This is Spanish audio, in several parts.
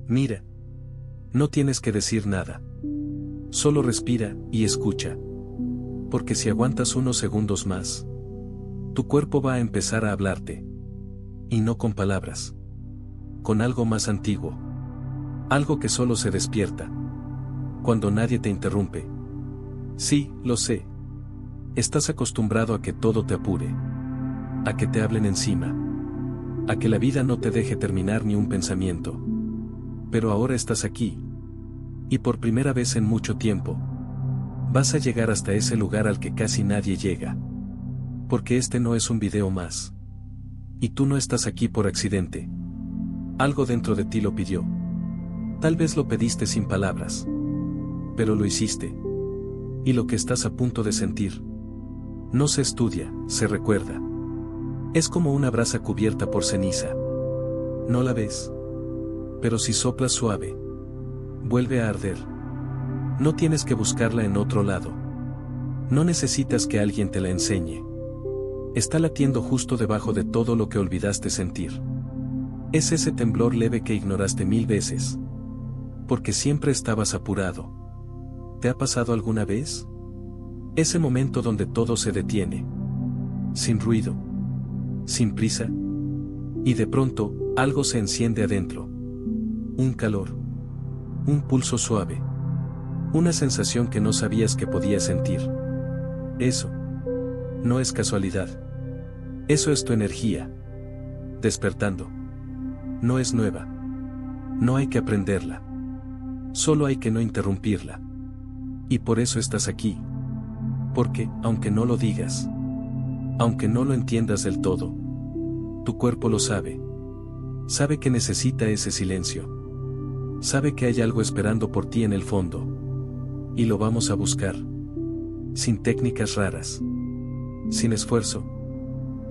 Mira. No tienes que decir nada. Solo respira y escucha. Porque si aguantas unos segundos más, tu cuerpo va a empezar a hablarte. Y no con palabras. Con algo más antiguo. Algo que solo se despierta cuando nadie te interrumpe. Sí, lo sé. Estás acostumbrado a que todo te apure. A que te hablen encima. A que la vida no te deje terminar ni un pensamiento. Pero ahora estás aquí. Y por primera vez en mucho tiempo, vas a llegar hasta ese lugar al que casi nadie llega. Porque este no es un video más. Y tú no estás aquí por accidente. Algo dentro de ti lo pidió. Tal vez lo pediste sin palabras. Pero lo hiciste. Y lo que estás a punto de sentir no se estudia, se recuerda. Es como una brasa cubierta por ceniza. No la ves. Pero si soplas suave, vuelve a arder. No tienes que buscarla en otro lado. No necesitas que alguien te la enseñe. Está latiendo justo debajo de todo lo que olvidaste sentir. Es ese temblor leve que ignoraste 1000 veces. Porque siempre estabas apurado. ¿Te ha pasado alguna vez? Ese momento donde todo se detiene. Sin ruido. Sin prisa. Y de pronto, algo se enciende adentro. Un calor. Un pulso suave. Una sensación que no sabías que podías sentir. Eso. No es casualidad. Eso es tu energía. Despertando. No es nueva. No hay que aprenderla. Solo hay que no interrumpirla. Y por eso estás aquí. Porque, aunque no lo digas, aunque no lo entiendas del todo, tu cuerpo lo sabe. Sabe que necesita ese silencio. Sabe que hay algo esperando por ti en el fondo. Y lo vamos a buscar. Sin técnicas raras. Sin esfuerzo.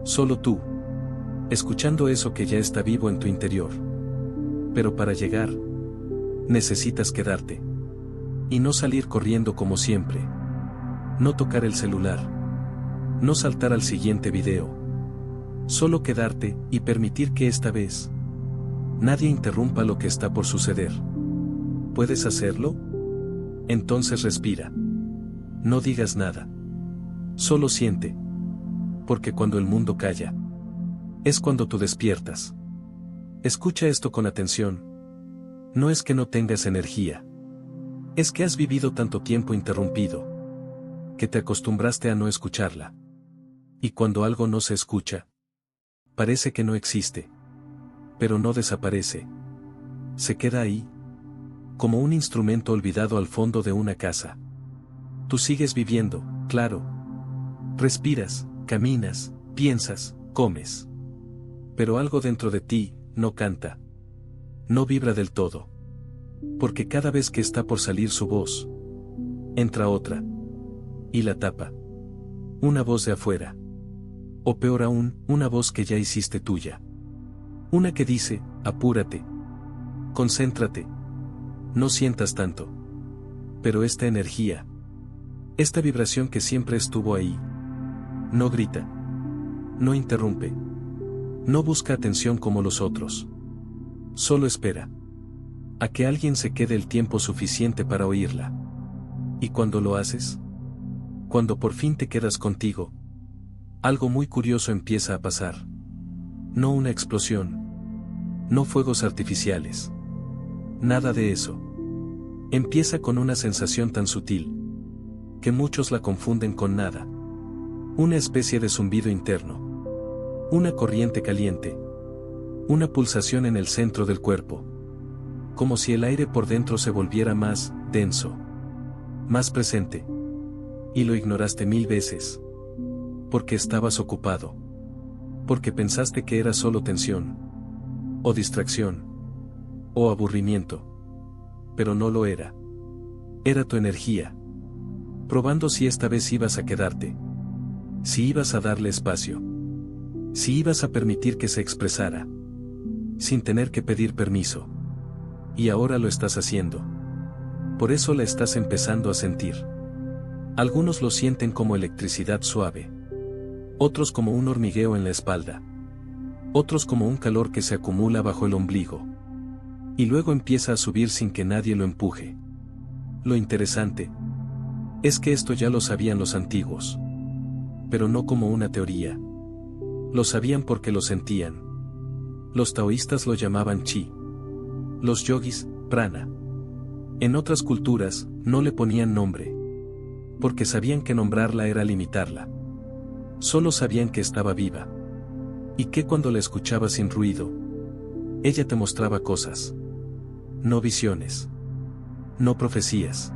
Solo tú. Escuchando eso que ya está vivo en tu interior. Pero para llegar, necesitas quedarte. Y no salir corriendo como siempre. No tocar el celular. No saltar al siguiente video. Solo quedarte y permitir que esta vez nadie interrumpa lo que está por suceder. ¿Puedes hacerlo? Entonces respira. No digas nada. Solo siente. Porque cuando el mundo calla, es cuando tú despiertas. Escucha esto con atención. No es que no tengas energía. Es que has vivido tanto tiempo interrumpido, que te acostumbraste a no escucharla. Y cuando algo no se escucha, parece que no existe. Pero no desaparece. Se queda ahí. Como un instrumento olvidado al fondo de una casa. Tú sigues viviendo, claro. Respiras, caminas, piensas, comes. Pero algo dentro de ti, no canta. No vibra del todo. Porque cada vez que está por salir su voz, entra otra. Y la tapa. Una voz de afuera. O peor aún, una voz que ya hiciste tuya. Una que dice, apúrate. Concéntrate. No sientas tanto. Pero esta energía, esta vibración que siempre estuvo ahí, no grita. No interrumpe. No busca atención como los otros. Solo espera. A que alguien se quede el tiempo suficiente para oírla. Y cuando lo haces, cuando por fin te quedas contigo, algo muy curioso empieza a pasar. No una explosión. No fuegos artificiales. Nada de eso. Empieza con una sensación tan sutil, que muchos la confunden con nada. Una especie de zumbido interno. Una corriente caliente. Una pulsación en el centro del cuerpo. Como si el aire por dentro se volviera más denso. Más presente. Y lo ignoraste 1000 veces. Porque estabas ocupado. Porque pensaste que era solo tensión. O distracción. O aburrimiento. Pero no lo era. Era tu energía. Probando si esta vez ibas a quedarte. Si ibas a darle espacio. Si ibas a permitir que se expresara. Sin tener que pedir permiso. Y ahora lo estás haciendo. Por eso la estás empezando a sentir. Algunos lo sienten como electricidad suave. Otros como un hormigueo en la espalda. Otros como un calor que se acumula bajo el ombligo. Y luego empieza a subir sin que nadie lo empuje. Lo interesante es que esto ya lo sabían los antiguos. Pero no como una teoría. Lo sabían porque lo sentían. Los taoístas lo llamaban chi. Los yogis, prana. En otras culturas, no le ponían nombre. Porque sabían que nombrarla era limitarla. Solo sabían que estaba viva. Y que cuando la escuchabas sin ruido, ella te mostraba cosas. No visiones. No profecías.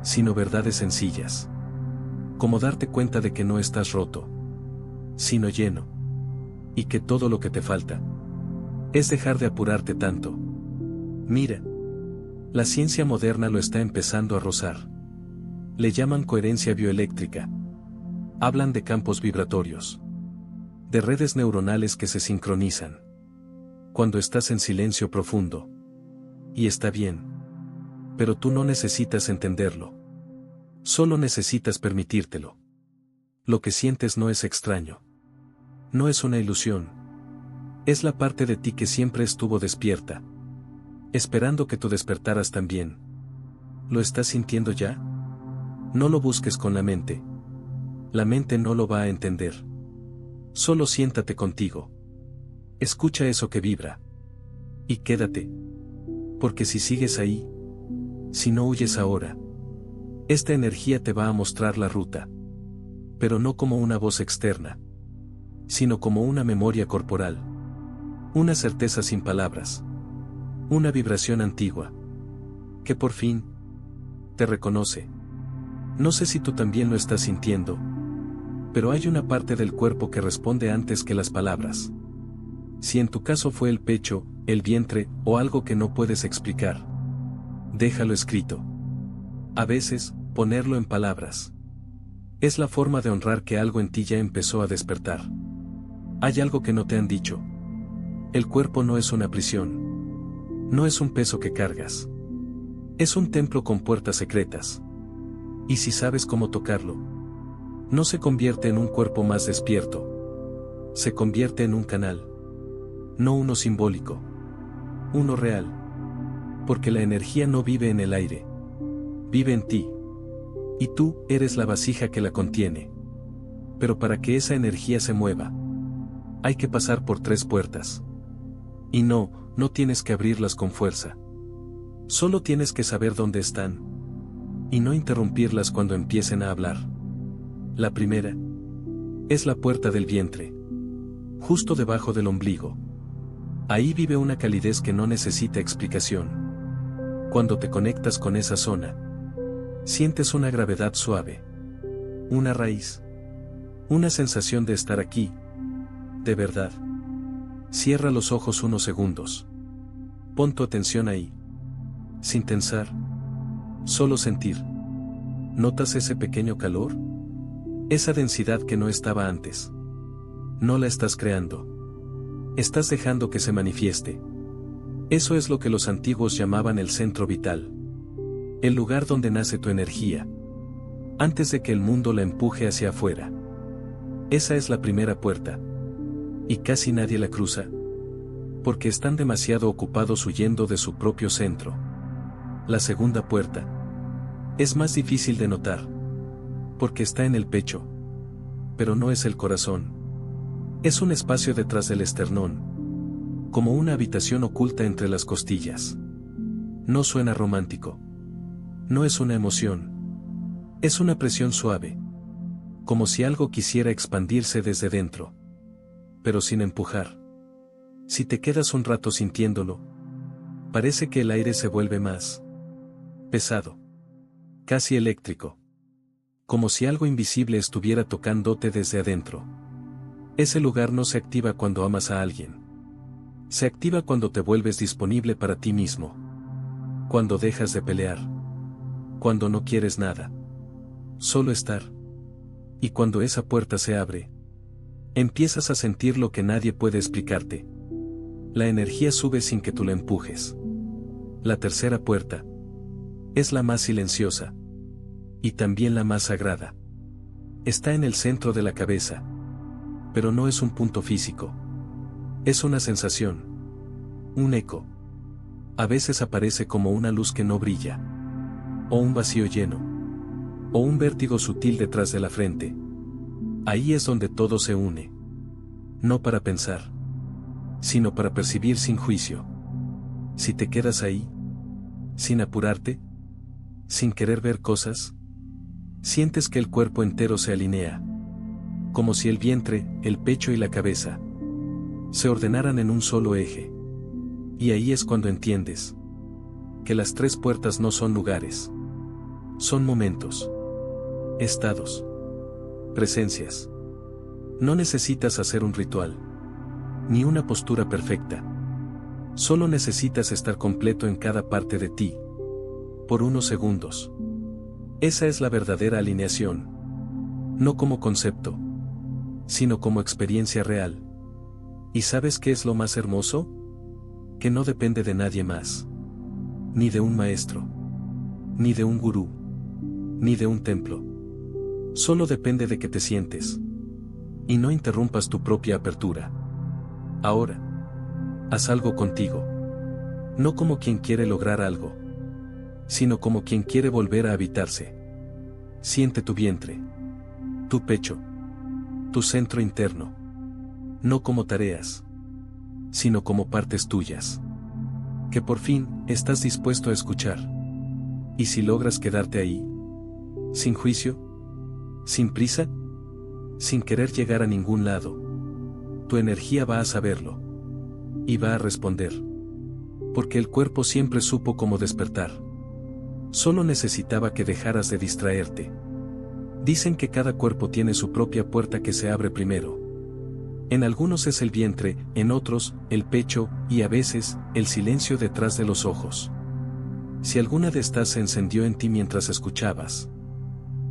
Sino verdades sencillas. Como darte cuenta de que no estás roto, sino lleno. Y que todo lo que te falta es dejar de apurarte tanto. Mira. La ciencia moderna lo está empezando a rozar. Le llaman coherencia bioeléctrica. Hablan de campos vibratorios. De redes neuronales que se sincronizan. Cuando estás en silencio profundo. Y está bien. Pero tú no necesitas entenderlo. Solo necesitas permitírtelo. Lo que sientes no es extraño. No es una ilusión. Es la parte de ti que siempre estuvo despierta. Esperando que tú despertaras también. ¿Lo estás sintiendo ya? No lo busques con la mente. La mente no lo va a entender. Solo siéntate contigo. Escucha eso que vibra. Y quédate. Porque si sigues ahí, si no huyes ahora, esta energía te va a mostrar la ruta. Pero no como una voz externa, sino como una memoria corporal. Una certeza sin palabras. Una vibración antigua. Que por fin te reconoce. No sé si tú también lo estás sintiendo. Pero hay una parte del cuerpo que responde antes que las palabras. Si en tu caso fue el pecho, el vientre, o algo que no puedes explicar, déjalo escrito. A veces, ponerlo en palabras es la forma de honrar que algo en ti ya empezó a despertar. Hay algo que no te han dicho. El cuerpo no es una prisión. No es un peso que cargas. Es un templo con puertas secretas. Y si sabes cómo tocarlo, no se convierte en un cuerpo más despierto. Se convierte en un canal. No uno simbólico. Uno real. Porque la energía no vive en el aire. Vive en ti. Y tú eres la vasija que la contiene. Pero para que esa energía se mueva, hay que pasar por 3 puertas. Y no tienes que abrirlas con fuerza. Solo tienes que saber dónde están. Y no interrumpirlas cuando empiecen a hablar. La primera es la puerta del vientre. Justo debajo del ombligo. Ahí vive una calidez que no necesita explicación. Cuando te conectas con esa zona, sientes una gravedad suave. Una raíz. Una sensación de estar aquí. De verdad. Cierra los ojos unos segundos. Pon tu atención ahí. Sin tensar. Solo sentir. ¿Notas ese pequeño calor? Esa densidad que no estaba antes. No la estás creando. Estás dejando que se manifieste. Eso es lo que los antiguos llamaban el centro vital. El lugar donde nace tu energía. Antes de que el mundo la empuje hacia afuera. Esa es la primera puerta. Y casi nadie la cruza. Porque están demasiado ocupados huyendo de su propio centro. La segunda puerta es más difícil de notar. Porque está en el pecho. Pero no es el corazón. Es un espacio detrás del esternón. Como una habitación oculta entre las costillas. No suena romántico. No es una emoción. Es una presión suave. Como si algo quisiera expandirse desde dentro. Pero sin empujar. Si te quedas un rato sintiéndolo, parece que el aire se vuelve más pesado. Casi eléctrico. Como si algo invisible estuviera tocándote desde adentro. Ese lugar no se activa cuando amas a alguien. Se activa cuando te vuelves disponible para ti mismo. Cuando dejas de pelear. Cuando no quieres nada. Solo estar. Y cuando esa puerta se abre, empiezas a sentir lo que nadie puede explicarte. La energía sube sin que tú la empujes. La tercera puerta es la más silenciosa. Y también la más sagrada. Está en el centro de la cabeza. Pero no es un punto físico. Es una sensación. Un eco. A veces aparece como una luz que no brilla, o un vacío lleno, o un vértigo sutil detrás de la frente. Ahí es donde todo se une. No para pensar, sino para percibir sin juicio. Si te quedas ahí, sin apurarte, sin querer ver cosas, sientes que el cuerpo entero se alinea, como si el vientre, el pecho y la cabeza se ordenaran en un solo eje. Y ahí es cuando entiendes que las tres puertas no son lugares, son momentos, estados, presencias. No necesitas hacer un ritual, ni una postura perfecta. Solo necesitas estar completo en cada parte de ti, por unos segundos. Esa es la verdadera alineación. No como concepto, sino como experiencia real. ¿Y sabes qué es lo más hermoso? Que no depende de nadie más. Ni de un maestro. Ni de un gurú. Ni de un templo. Solo depende de que te sientes. Y no interrumpas tu propia apertura. Ahora, haz algo contigo. No como quien quiere lograr algo, sino como quien quiere volver a habitarse. Siente tu vientre, tu pecho, tu centro interno. No como tareas, sino como partes tuyas. Que por fin estás dispuesto a escuchar. Y si logras quedarte ahí, sin juicio, sin prisa, sin querer llegar a ningún lado, tu energía va a saberlo. Y va a responder. Porque el cuerpo siempre supo cómo despertar. Solo necesitaba que dejaras de distraerte. Dicen que cada cuerpo tiene su propia puerta que se abre primero. En algunos es el vientre, en otros, el pecho, y a veces, el silencio detrás de los ojos. Si alguna de estas se encendió en ti mientras escuchabas,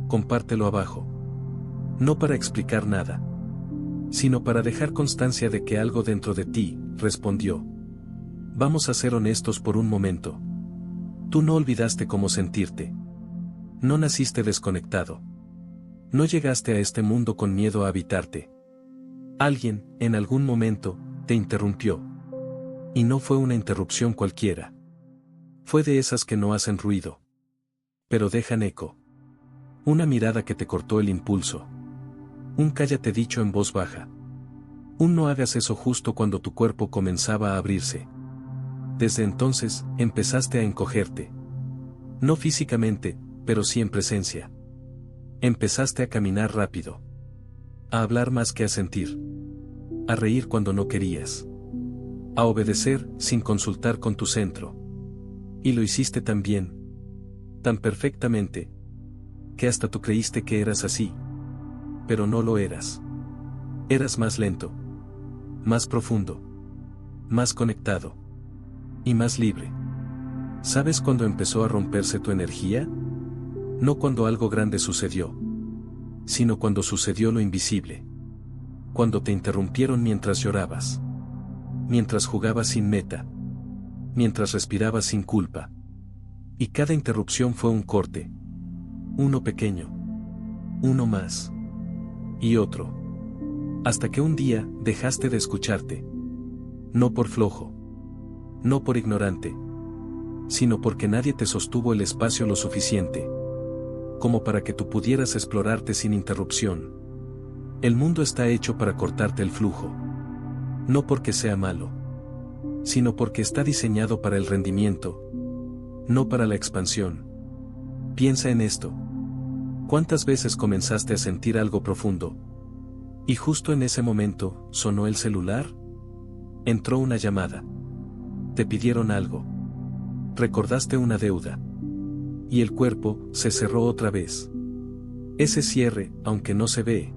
compártelo abajo. No para explicar nada, sino para dejar constancia de que algo dentro de ti respondió. Vamos a ser honestos por un momento. Tú no olvidaste cómo sentirte. No naciste desconectado. No llegaste a este mundo con miedo a habitarte. Alguien, en algún momento, te interrumpió. Y no fue una interrupción cualquiera. Fue de esas que no hacen ruido, pero dejan eco. Una mirada que te cortó el impulso. Un cállate dicho en voz baja. Un no hagas eso justo cuando tu cuerpo comenzaba a abrirse. Desde entonces, empezaste a encogerte. No físicamente, pero sí en presencia. Empezaste a caminar rápido. A hablar más que a sentir. A reír cuando no querías. A obedecer, sin consultar con tu centro. Y lo hiciste tan bien. Tan perfectamente. Que hasta tú creíste que eras así. Pero no lo eras. Eras más lento. Más profundo. Más conectado. Y más libre. ¿Sabes cuándo empezó a romperse tu energía? No cuando algo grande sucedió, sino cuando sucedió lo invisible. Cuando te interrumpieron mientras llorabas. Mientras jugabas sin meta. Mientras respirabas sin culpa. Y cada interrupción fue un corte. Uno pequeño. Uno más. Y otro. Hasta que un día dejaste de escucharte. No por flojo. No por ignorante. Sino porque nadie te sostuvo el espacio lo suficiente. Como para que tú pudieras explorarte sin interrupción. El mundo está hecho para cortarte el flujo. No porque sea malo. Sino porque está diseñado para el rendimiento. No para la expansión. Piensa en esto. ¿Cuántas veces comenzaste a sentir algo profundo? Y justo en ese momento, ¿sonó el celular? Entró una llamada. Te pidieron algo. Recordaste una deuda. Y el cuerpo se cerró otra vez. Ese cierre, aunque no se ve,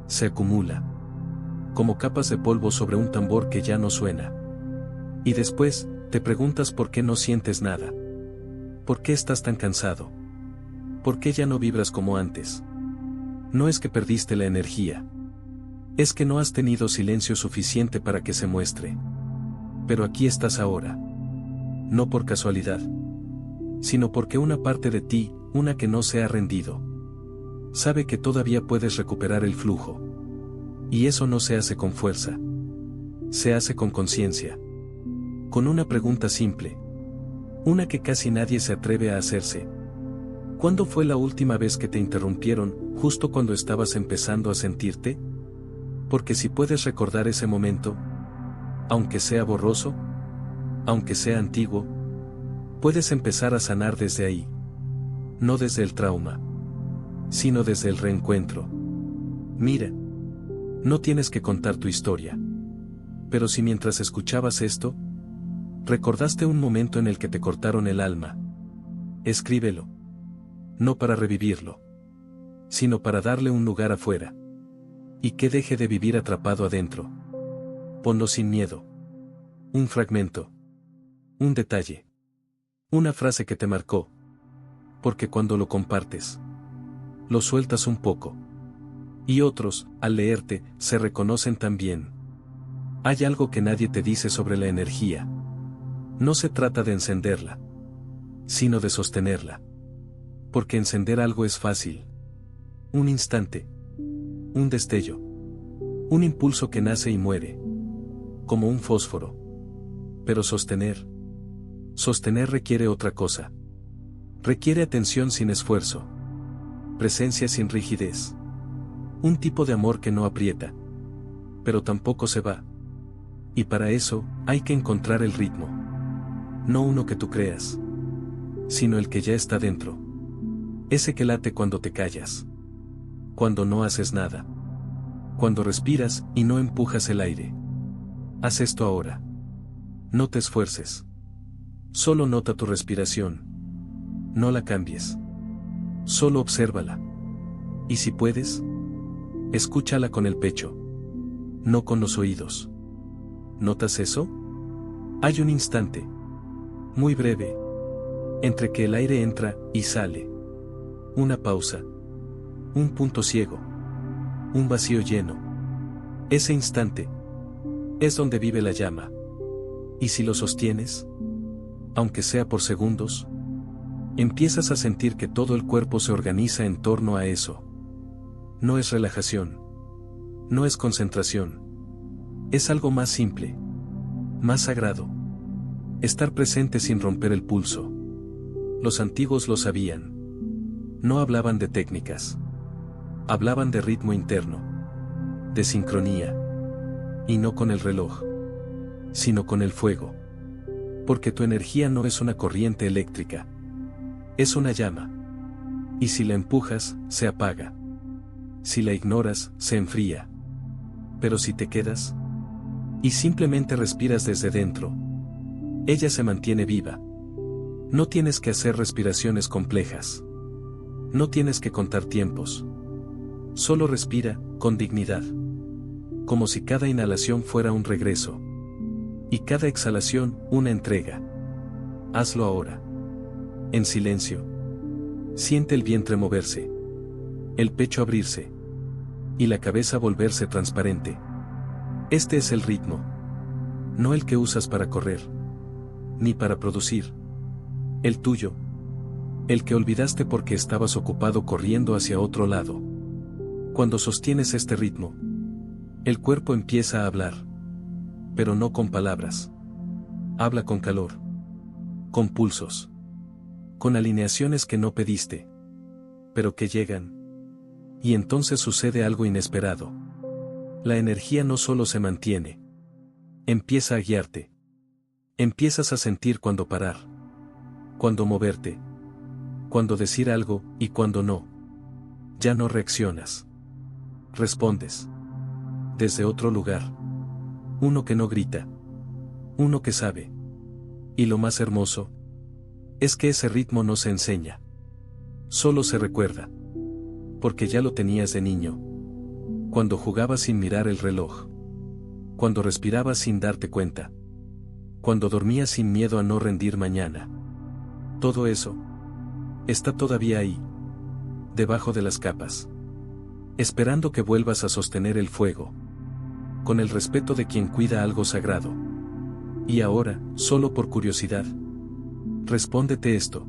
se acumula. Como capas de polvo sobre un tambor que ya no suena. Y después, te preguntas por qué no sientes nada. ¿Por qué estás tan cansado? ¿Por qué ya no vibras como antes? No es que perdiste la energía. Es que no has tenido silencio suficiente para que se muestre. Pero aquí estás ahora. No por casualidad. Sino porque una parte de ti, una que no se ha rendido, sabe que todavía puedes recuperar el flujo. Y eso no se hace con fuerza. Se hace con conciencia. Con una pregunta simple. Una que casi nadie se atreve a hacerse. ¿Cuándo fue la última vez que te interrumpieron, justo cuando estabas empezando a sentirte? Porque si puedes recordar ese momento, aunque sea borroso, aunque sea antiguo, puedes empezar a sanar desde ahí. No desde el trauma, sino desde el reencuentro. Mira, no tienes que contar tu historia. Pero si mientras escuchabas esto, recordaste un momento en el que te cortaron el alma, escríbelo. No para revivirlo, sino para darle un lugar afuera. Y que deje de vivir atrapado adentro. Ponlo sin miedo. Un fragmento. Un detalle. Una frase que te marcó. Porque cuando lo compartes, lo sueltas un poco. Y otros, al leerte, se reconocen también. Hay algo que nadie te dice sobre la energía. No se trata de encenderla, sino de sostenerla. Porque encender algo es fácil. Un instante. Un destello. Un impulso que nace y muere. Como un fósforo. Pero sostener requiere otra cosa. Requiere atención sin esfuerzo. Presencia sin rigidez. Un tipo de amor que no aprieta. Pero tampoco se va. Y para eso, hay que encontrar el ritmo. No uno que tú creas, sino el que ya está dentro. Ese que late cuando te callas. Cuando no haces nada. Cuando respiras y no empujas el aire. Haz esto ahora. No te esfuerces. Solo nota tu respiración. No la cambies. Solo obsérvala. Y si puedes, escúchala con el pecho. No con los oídos. ¿Notas eso? Hay un instante. Muy breve. Entre que el aire entra y sale. Una pausa. Un punto ciego. Un vacío lleno. Ese instante es donde vive la llama. Y si lo sostienes, aunque sea por segundos, empiezas a sentir que todo el cuerpo se organiza en torno a eso. No es relajación. No es concentración. Es algo más simple. Más sagrado. Estar presente sin romper el pulso. Los antiguos lo sabían. No hablaban de técnicas. Hablaban de ritmo interno. De sincronía. Y no con el reloj, sino con el fuego. Porque tu energía no es una corriente eléctrica. Es una llama. Y si la empujas, se apaga. Si la ignoras, se enfría. Pero si te quedas y simplemente respiras desde dentro, ella se mantiene viva. No tienes que hacer respiraciones complejas. No tienes que contar tiempos. Solo respira, con dignidad. Como si cada inhalación fuera un regreso. Y cada exhalación, una entrega. Hazlo ahora. En silencio. Siente el vientre moverse. El pecho abrirse. Y la cabeza volverse transparente. Este es el ritmo. No el que usas para correr. Ni para producir. El tuyo. El que olvidaste porque estabas ocupado corriendo hacia otro lado. Cuando sostienes este ritmo, el cuerpo empieza a hablar. Pero no con palabras. Habla con calor. Con pulsos. Con alineaciones que no pediste. Pero que llegan. Y entonces sucede algo inesperado. La energía no solo se mantiene. Empieza a guiarte. Empiezas a sentir cuándo parar. Cuándo moverte. Cuándo decir algo y cuándo no. Ya no reaccionas. Respondes. Desde otro lugar. Uno que no grita. Uno que sabe. Y lo más hermoso es que ese ritmo no se enseña. Solo se recuerda. Porque ya lo tenías de niño. Cuando jugabas sin mirar el reloj. Cuando respirabas sin darte cuenta. Cuando dormías sin miedo a no rendir mañana. Todo eso está todavía ahí. Debajo de las capas. Esperando que vuelvas a sostener el fuego. Con el respeto de quien cuida algo sagrado. Y ahora, solo por curiosidad, respóndete esto.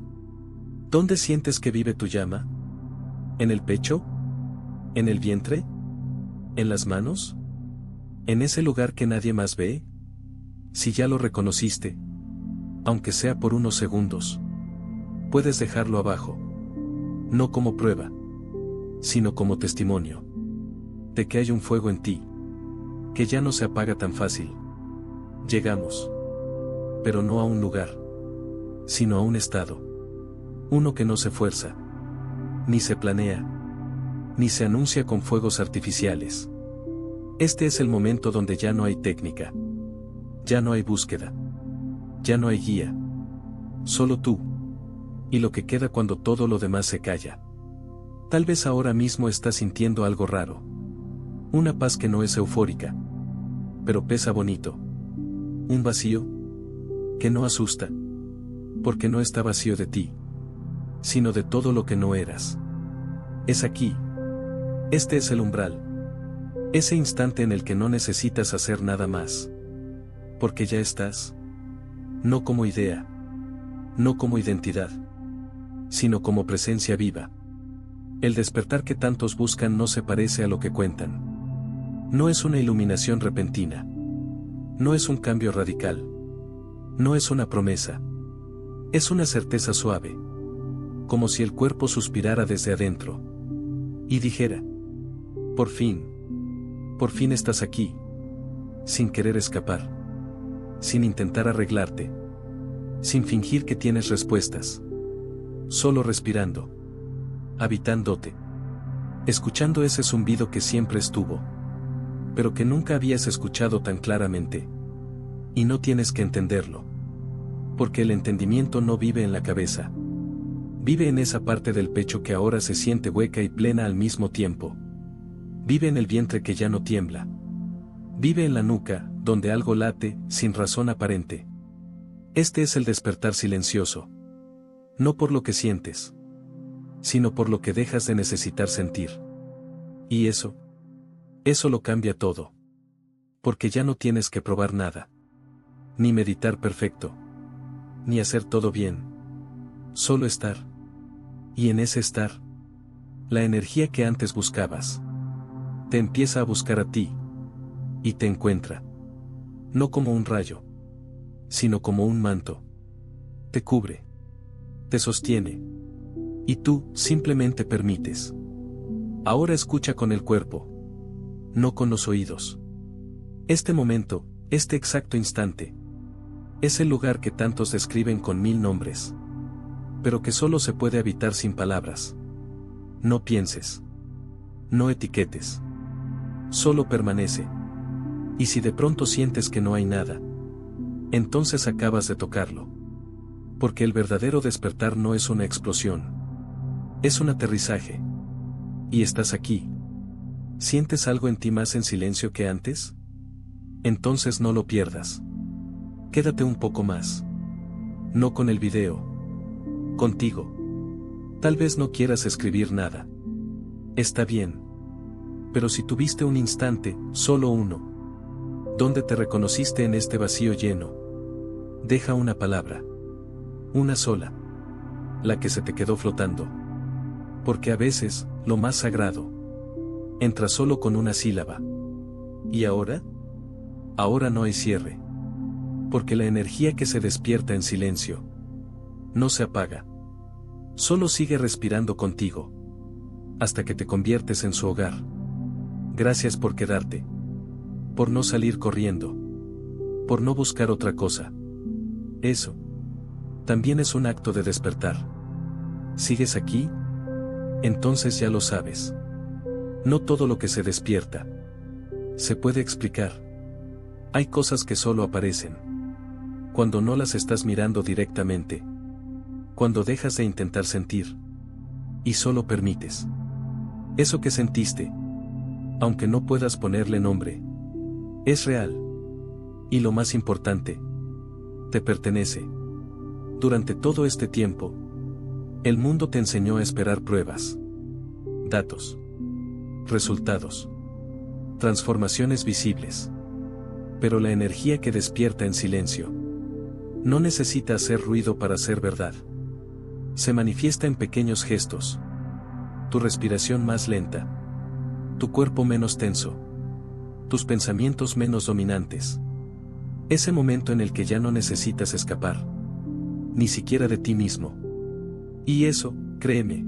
¿Dónde sientes que vive tu llama? ¿En el pecho? ¿En el vientre? ¿En las manos? ¿En ese lugar que nadie más ve? Si ya lo reconociste, Aunque sea por unos segundos. Puedes dejarlo abajo. No como prueba, sino como testimonio de que hay un fuego en ti, que ya no se apaga tan fácil. Llegamos, pero no a un lugar, sino a un estado. Uno que no se fuerza, ni se planea, ni se anuncia con fuegos artificiales. Este es el momento donde ya no hay técnica, ya no hay búsqueda, ya no hay guía. Solo tú, y lo que queda cuando todo lo demás se calla. Tal vez ahora mismo estás sintiendo algo raro. Una paz que no es eufórica, pero pesa bonito. Un vacío que no asusta, porque no está vacío de ti, sino de todo lo que no eras. Es aquí. Este es el umbral. Ese instante en el que no necesitas hacer nada más. Porque ya estás. No como idea. No como identidad. Sino como presencia viva. El despertar que tantos buscan no se parece a lo que cuentan. No es una iluminación repentina. No es un cambio radical. No es una promesa. Es una certeza suave. Como si el cuerpo suspirara desde adentro. Y dijera: por fin estás aquí. Sin querer escapar. Sin intentar arreglarte. Sin fingir que tienes respuestas. Solo respirando. Habitándote. Escuchando ese zumbido que siempre estuvo. Pero que nunca habías escuchado tan claramente. Y no tienes que entenderlo. Porque el entendimiento no vive en la cabeza. Vive en esa parte del pecho que ahora se siente hueca y plena al mismo tiempo. Vive en el vientre que ya no tiembla. Vive en la nuca, donde algo late, sin razón aparente. Este es el despertar silencioso. No por lo que sientes, sino por lo que dejas de necesitar sentir. Y eso lo cambia todo. Porque ya no tienes que probar nada. Ni meditar perfecto. Ni hacer todo bien. Solo estar. Y en ese estar, la energía que antes buscabas, te empieza a buscar a ti. Y te encuentra. No como un rayo, sino como un manto. Te cubre. Te sostiene. Y tú simplemente permites. Ahora escucha con el cuerpo. No con los oídos. Este momento, este exacto instante, es el lugar que tantos describen con 1000 nombres. Pero que solo se puede habitar sin palabras. No pienses. No etiquetes. Solo permanece. Y si de pronto sientes que no hay nada, entonces acabas de tocarlo. Porque el verdadero despertar no es una explosión. Es un aterrizaje. Y estás aquí. ¿Sientes algo en ti más en silencio que antes? Entonces no lo pierdas. Quédate un poco más. No con el video. Contigo. Tal vez no quieras escribir nada. Está bien. Pero si tuviste un instante, solo uno, donde te reconociste en este vacío lleno, deja una palabra. Una sola. La que se te quedó flotando. Porque a veces, lo más sagrado, entra solo con una sílaba. ¿Y ahora? Ahora no hay cierre. Porque la energía que se despierta en silencio no se apaga. Solo sigue respirando contigo. Hasta que te conviertes en su hogar. Gracias por quedarte. Por no salir corriendo. Por no buscar otra cosa. Eso también es un acto de despertar. ¿Sigues aquí? Entonces ya lo sabes. No todo lo que se despierta se puede explicar. Hay cosas que solo aparecen cuando no las estás mirando directamente. Cuando dejas de intentar sentir y solo permites. Eso que sentiste, aunque no puedas ponerle nombre, es real. Y lo más importante, te pertenece. Durante todo este tiempo, el mundo te enseñó a esperar pruebas, datos, resultados, transformaciones visibles. Pero la energía que despierta en silencio no necesita hacer ruido para ser verdad. Se manifiesta en pequeños gestos. Tu respiración más lenta. Tu cuerpo menos tenso. Tus pensamientos menos dominantes. Ese momento en el que ya no necesitas escapar, ni siquiera de ti mismo. Y eso, créeme,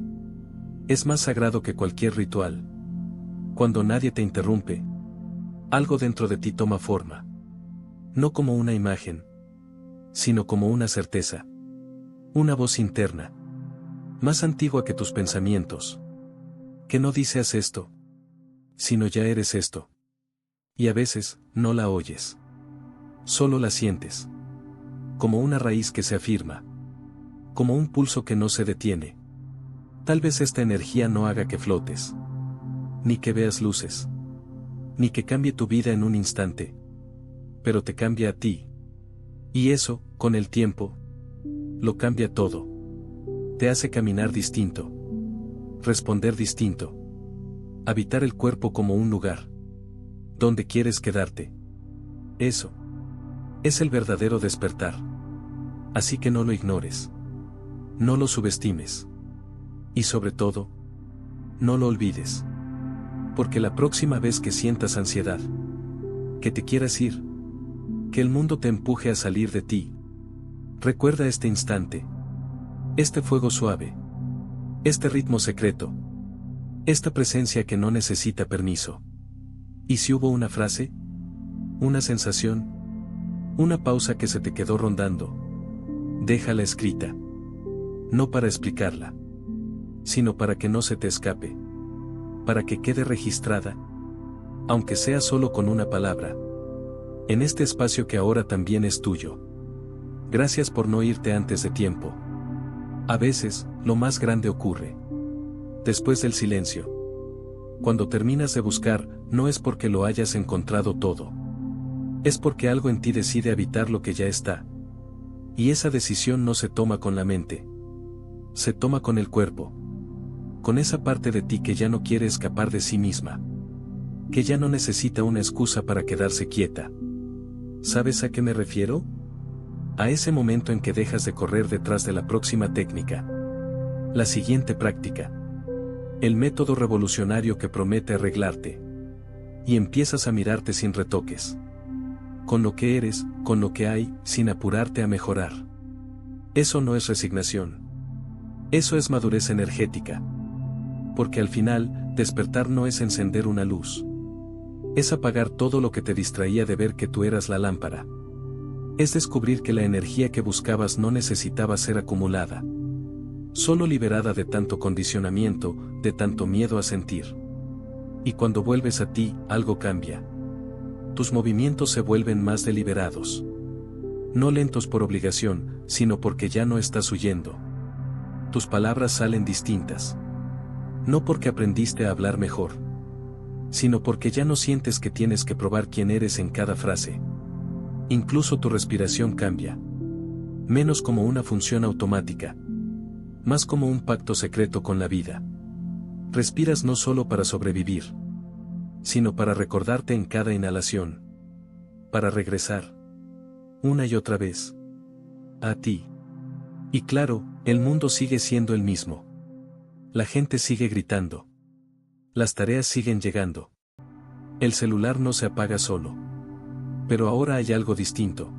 es más sagrado que cualquier ritual. Cuando nadie te interrumpe, algo dentro de ti toma forma. No como una imagen, sino como una certeza. Una voz interna, más antigua que tus pensamientos, que no dice haz esto, sino ya eres esto. Y a veces, no la oyes. Solo la sientes. Como una raíz que se afirma. Como un pulso que no se detiene. Tal vez esta energía no haga que flotes. Ni que veas luces. Ni que cambie tu vida en un instante. Pero te cambia a ti. Y eso, con el tiempo, lo cambia todo. Te hace caminar distinto. Responder distinto. Habitar el cuerpo como un lugar. Donde quieres quedarte. Eso es el verdadero despertar. Así que no lo ignores. No lo subestimes. Y sobre todo, no lo olvides. Porque la próxima vez que sientas ansiedad, que te quieras ir, que el mundo te empuje a salir de ti, recuerda este instante. Este fuego suave. Este ritmo secreto. Esta presencia que no necesita permiso. ¿Y si hubo una frase? ¿Una sensación? ¿Una pausa que se te quedó rondando? Déjala escrita. No para explicarla, sino para que no se te escape. Para que quede registrada, aunque sea solo con una palabra, en este espacio que ahora también es tuyo. Gracias por no irte antes de tiempo. A veces, lo más grande ocurre después del silencio. Cuando terminas de buscar, no es porque lo hayas encontrado todo. Es porque algo en ti decide habitar lo que ya está. Y esa decisión no se toma con la mente. Se toma con el cuerpo. Con esa parte de ti que ya no quiere escapar de sí misma. Que ya no necesita una excusa para quedarse quieta. ¿Sabes a qué me refiero? A ese momento en que dejas de correr detrás de la próxima técnica. La siguiente práctica. El método revolucionario que promete arreglarte. Y empiezas a mirarte sin retoques. Con lo que eres, con lo que hay, sin apurarte a mejorar. Eso no es resignación. Eso es madurez energética. Porque al final, despertar no es encender una luz. Es apagar todo lo que te distraía de ver que tú eras la lámpara. Es descubrir que la energía que buscabas no necesitaba ser acumulada. Solo liberada de tanto condicionamiento, de tanto miedo a sentir. Y cuando vuelves a ti, algo cambia. Tus movimientos se vuelven más deliberados. No lentos por obligación, sino porque ya no estás huyendo. Tus palabras salen distintas. No porque aprendiste a hablar mejor, sino porque ya no sientes que tienes que probar quién eres en cada frase. Incluso tu respiración cambia. Menos como una función automática. Más como un pacto secreto con la vida. Respiras no solo para sobrevivir, sino para recordarte en cada inhalación. Para regresar. Una y otra vez. A ti. Y claro, el mundo sigue siendo el mismo. La gente sigue gritando. Las tareas siguen llegando. El celular no se apaga solo. Pero ahora hay algo distinto.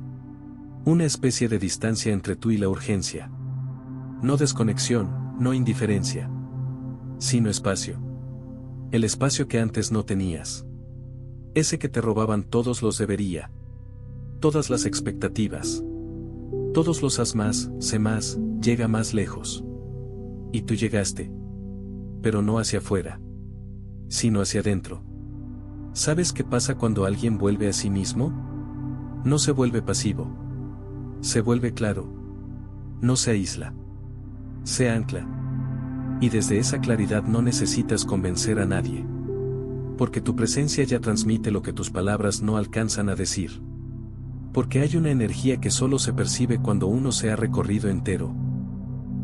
Una especie de distancia entre tú y la urgencia. No desconexión, no indiferencia. Sino espacio. El espacio que antes no tenías. Ese que te robaban todos los debería. Todas las expectativas. Todos los haz más, sé más, llega más lejos. Y tú llegaste. Pero no hacia afuera. Sino hacia adentro. ¿Sabes qué pasa cuando alguien vuelve a sí mismo? No se vuelve pasivo. Se vuelve claro. No se aísla. Se ancla. Y desde esa claridad no necesitas convencer a nadie. Porque tu presencia ya transmite lo que tus palabras no alcanzan a decir. Porque hay una energía que solo se percibe cuando uno se ha recorrido entero.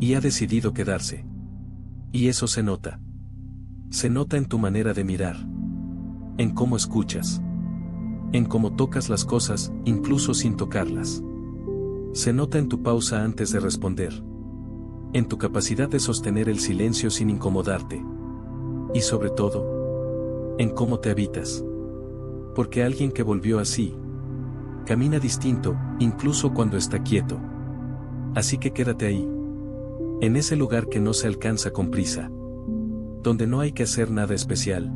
Y ha decidido quedarse. Y eso se nota. Se nota en tu manera de mirar. En cómo escuchas. En cómo tocas las cosas, incluso sin tocarlas. Se nota en tu pausa antes de responder. En tu capacidad de sostener el silencio sin incomodarte. Y sobre todo, en cómo te habitas. Porque alguien que volvió así, camina distinto, incluso cuando está quieto. Así que quédate ahí. En ese lugar que no se alcanza con prisa. Donde no hay que hacer nada especial.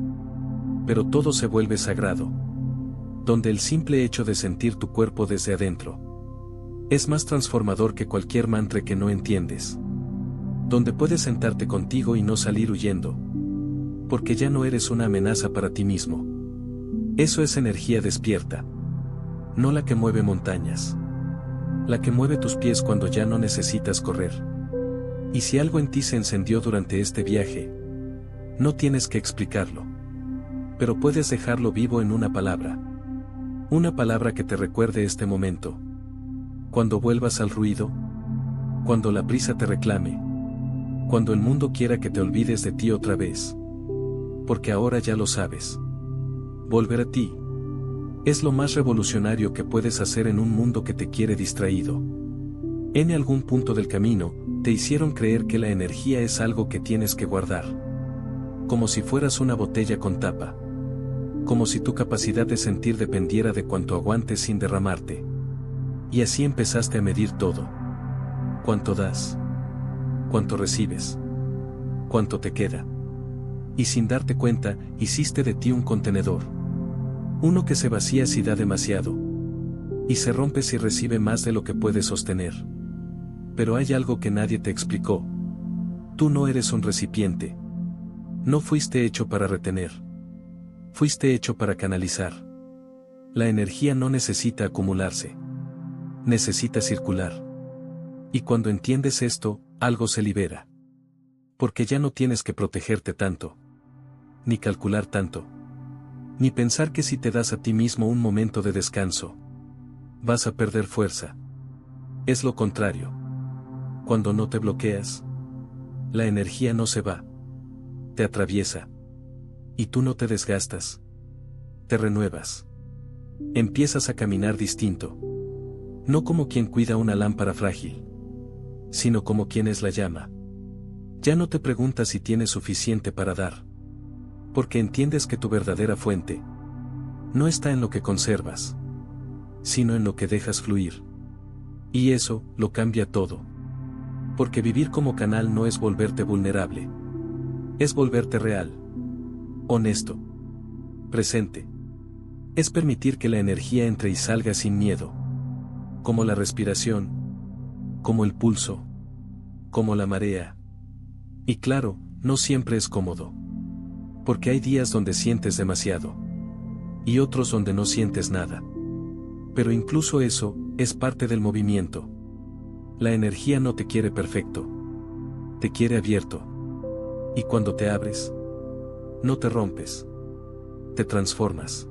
Pero todo se vuelve sagrado. Donde el simple hecho de sentir tu cuerpo desde adentro es más transformador que cualquier mantra que no entiendes. Donde puedes sentarte contigo y no salir huyendo. Porque ya no eres una amenaza para ti mismo. Eso es energía despierta. No la que mueve montañas. La que mueve tus pies cuando ya no necesitas correr. Y si algo en ti se encendió durante este viaje, no tienes que explicarlo. Pero puedes dejarlo vivo en una palabra. Una palabra que te recuerde este momento. Cuando vuelvas al ruido. Cuando la prisa te reclame. Cuando el mundo quiera que te olvides de ti otra vez. Porque ahora ya lo sabes. Volver a ti es lo más revolucionario que puedes hacer en un mundo que te quiere distraído. En algún punto del camino, te hicieron creer que la energía es algo que tienes que guardar. Como si fueras una botella con tapa. Como si tu capacidad de sentir dependiera de cuánto aguantes sin derramarte. Y así empezaste a medir todo. Cuánto das. Cuánto recibes. Cuánto te queda. Y sin darte cuenta, hiciste de ti un contenedor. Uno que se vacía si da demasiado. Y se rompe si recibe más de lo que puede sostener. Pero hay algo que nadie te explicó. Tú no eres un recipiente. No fuiste hecho para retener. Fuiste hecho para canalizar. La energía no necesita acumularse. Necesita circular. Y cuando entiendes esto, algo se libera. Porque ya no tienes que protegerte tanto. Ni calcular tanto. Ni pensar que si te das a ti mismo un momento de descanso, vas a perder fuerza. Es lo contrario. Cuando no te bloqueas, la energía no se va. Te atraviesa. Y tú no te desgastas. Te renuevas. Empiezas a caminar distinto. No como quien cuida una lámpara frágil, sino como quien es la llama. Ya no te preguntas si tienes suficiente para dar. Porque entiendes que tu verdadera fuente no está en lo que conservas, sino en lo que dejas fluir. Y eso lo cambia todo. Porque vivir como canal no es volverte vulnerable. Es volverte real. Honesto. Presente. Es permitir que la energía entre y salga sin miedo. Como la respiración. Como el pulso. Como la marea. Y claro, no siempre es cómodo. Porque hay días donde sientes demasiado. Y otros donde no sientes nada. Pero incluso eso, es parte del movimiento. La energía no te quiere perfecto. Te quiere abierto. Y cuando te abres, no te rompes. Te transformas.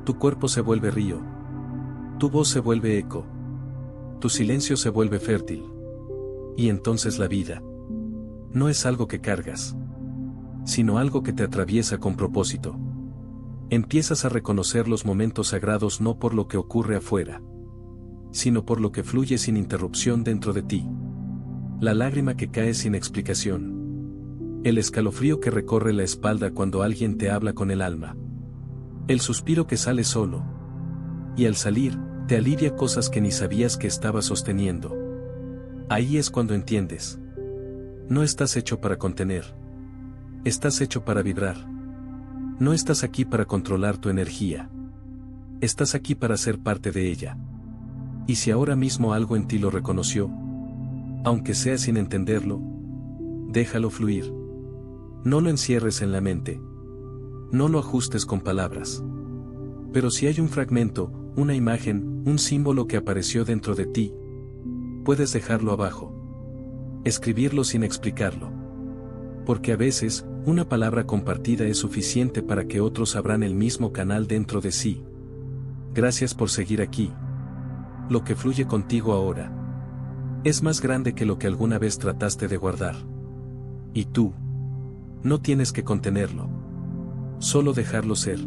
Tu cuerpo se vuelve río. Tu voz se vuelve eco. Tu silencio se vuelve fértil. Y entonces la vida no es algo que cargas, sino algo que te atraviesa con propósito. Empiezas a reconocer los momentos sagrados no por lo que ocurre afuera, sino por lo que fluye sin interrupción dentro de ti. La lágrima que cae sin explicación. El escalofrío que recorre la espalda cuando alguien te habla con el alma. El suspiro que sale solo. Y al salir, te alivia cosas que ni sabías que estabas sosteniendo. Ahí es cuando entiendes. No estás hecho para contener. Estás hecho para vibrar. No estás aquí para controlar tu energía. Estás aquí para ser parte de ella. Y si ahora mismo algo en ti lo reconoció, aunque sea sin entenderlo, déjalo fluir. No lo encierres en la mente. No lo ajustes con palabras. Pero si hay un fragmento, una imagen, un símbolo que apareció dentro de ti, puedes dejarlo abajo. Escribirlo sin explicarlo. Porque a veces, una palabra compartida es suficiente para que otros abran el mismo canal dentro de sí. Gracias por seguir aquí. Lo que fluye contigo ahora es más grande que lo que alguna vez trataste de guardar. Y tú no tienes que contenerlo. Solo dejarlo ser.